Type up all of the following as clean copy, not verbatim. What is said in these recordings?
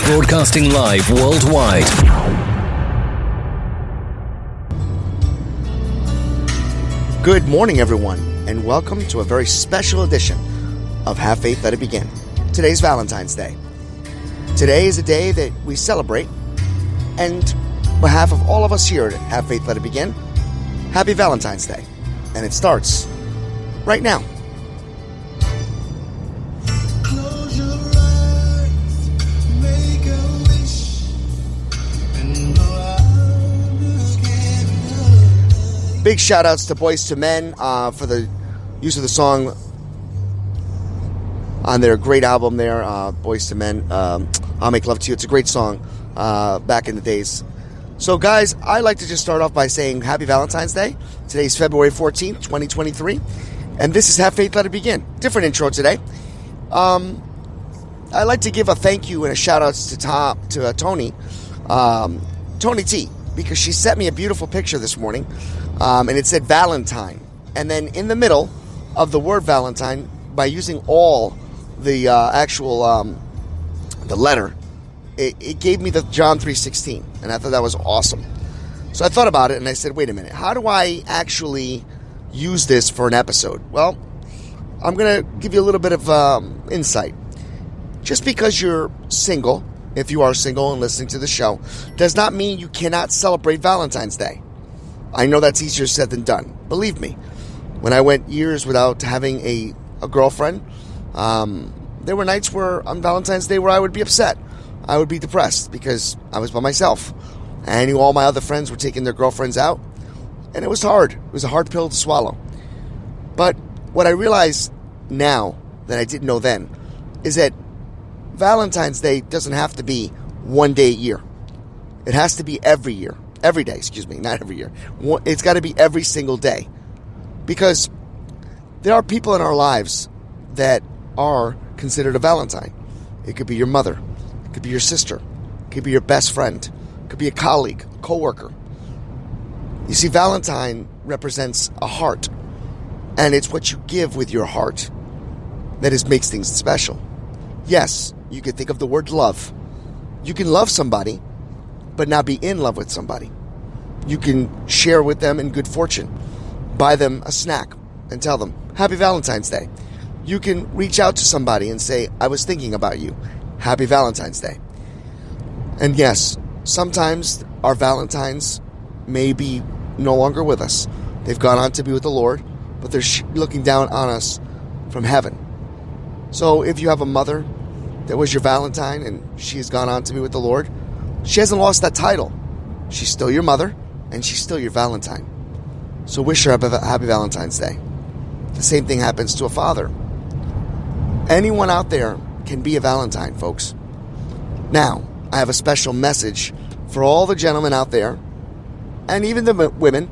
Broadcasting live worldwide. Good morning, everyone, and welcome to a very special edition of Have Faith, Let It Begin. Today's Valentine's Day. Today is a day that we celebrate, and on behalf of all of us here at Have Faith, Let It Begin, happy Valentine's Day. And it starts right now. Close your eyes, make a wish, and know I'll look at you. Big shout outs to Boys to Men for the use of the song on their great album there, Boys to Men, I'll Make Love to You. It's a great song back in the days. So guys, I like to just start off by saying happy Valentine's Day. Today's February 14th, 2023. And this is Have Faith, Let It Begin. Different intro today. I'd like to give a thank you and a shout out to Tony T, because she sent me a beautiful picture this morning, and it said Valentine. And then in the middle of the word Valentine, by using all the actual the letter, it gave me the John 3:16, and I thought that was awesome. So I thought about it, and I said, wait a minute, how do I actually use this for an episode? Well, I'm going to give you a little bit of insight. Just because you're single, if you are single and listening to the show, does not mean you cannot celebrate Valentine's Day. I know that's easier said than done. Believe me, when I went years without having a girlfriend, there were nights where on Valentine's Day where I would be upset. I would be depressed because I was by myself. And I knew all my other friends were taking their girlfriends out. And it was hard. It was a hard pill to swallow. But what I realize now that I didn't know then is that Valentine's Day doesn't have to be one day a year. It has to be every year. Every day, not every year. It's got to be every single day. Because there are people in our lives that are considered a Valentine. It could be your mother. It could be your sister. It could be your best friend. It could be a colleague, a coworker. You see, Valentine represents a heart. And it's what you give with your heart that makes things special. Yes, you could think of the word love. You can love somebody, but not be in love with somebody. You can share with them in good fortune. Buy them a snack and tell them, Happy Valentine's Day. You can reach out to somebody and say, I was thinking about you. Happy Valentine's Day. And yes, sometimes our Valentines may be no longer with us. They've gone on to be with the Lord, but they're looking down on us from heaven. So if you have a mother that was your Valentine and she has gone on to be with the Lord, she hasn't lost that title. She's still your mother and she's still your Valentine. So wish her a happy Valentine's Day. The same thing happens to a father. Anyone out there can be a Valentine, folks. Now, I have a special message for all the gentlemen out there, and even the women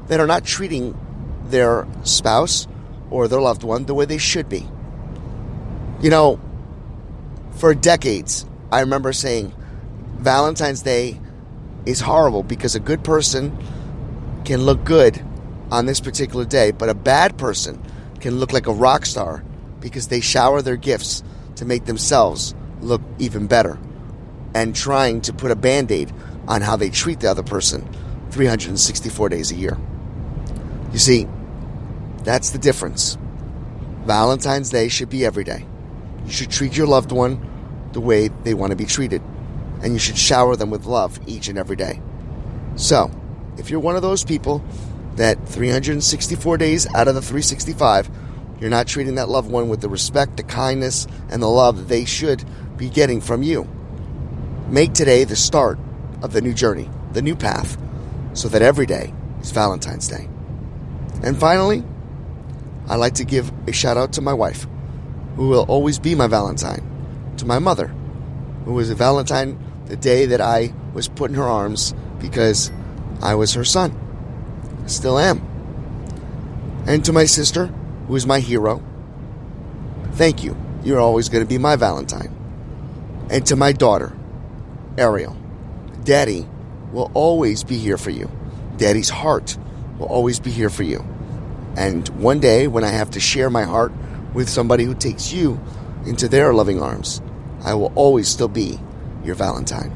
that are not treating their spouse or their loved one the way they should be. You know, for decades, I remember saying Valentine's Day is horrible because a good person can look good on this particular day, but a bad person can look like a rock star because they shower their gifts to make themselves look even better and trying to put a Band-Aid on how they treat the other person 364 days a year. You see, that's the difference. Valentine's Day should be every day. You should treat your loved one the way they want to be treated, and you should shower them with love each and every day. So, if you're one of those people that 364 days out of the 365, you're not treating that loved one with the respect, the kindness, and the love that they should be getting from you, make today the start of the new journey, the new path, so that every day is Valentine's Day. And finally, I'd like to give a shout out to my wife, who will always be my Valentine, to my mother, who was a Valentine the day that I was put in her arms because I was her son. I still am. And to my sister, who is my hero, thank you. You're always going to be my Valentine. And to my daughter, Ariel, Daddy will always be here for you. Daddy's heart will always be here for you. And one day, when I have to share my heart with somebody who takes you into their loving arms, I will always still be your Valentine.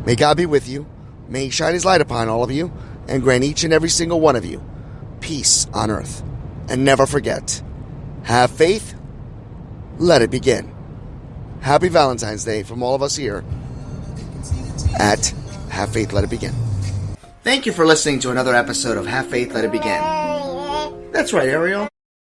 May God be with you. May He shine His light upon all of you and grant each and every single one of you peace on earth. And never forget, have faith, let it begin. Happy Valentine's Day from all of us here at Have Faith, Let It Begin. Thank you for listening to another episode of Have Faith, Let It Begin. That's right, Ariel.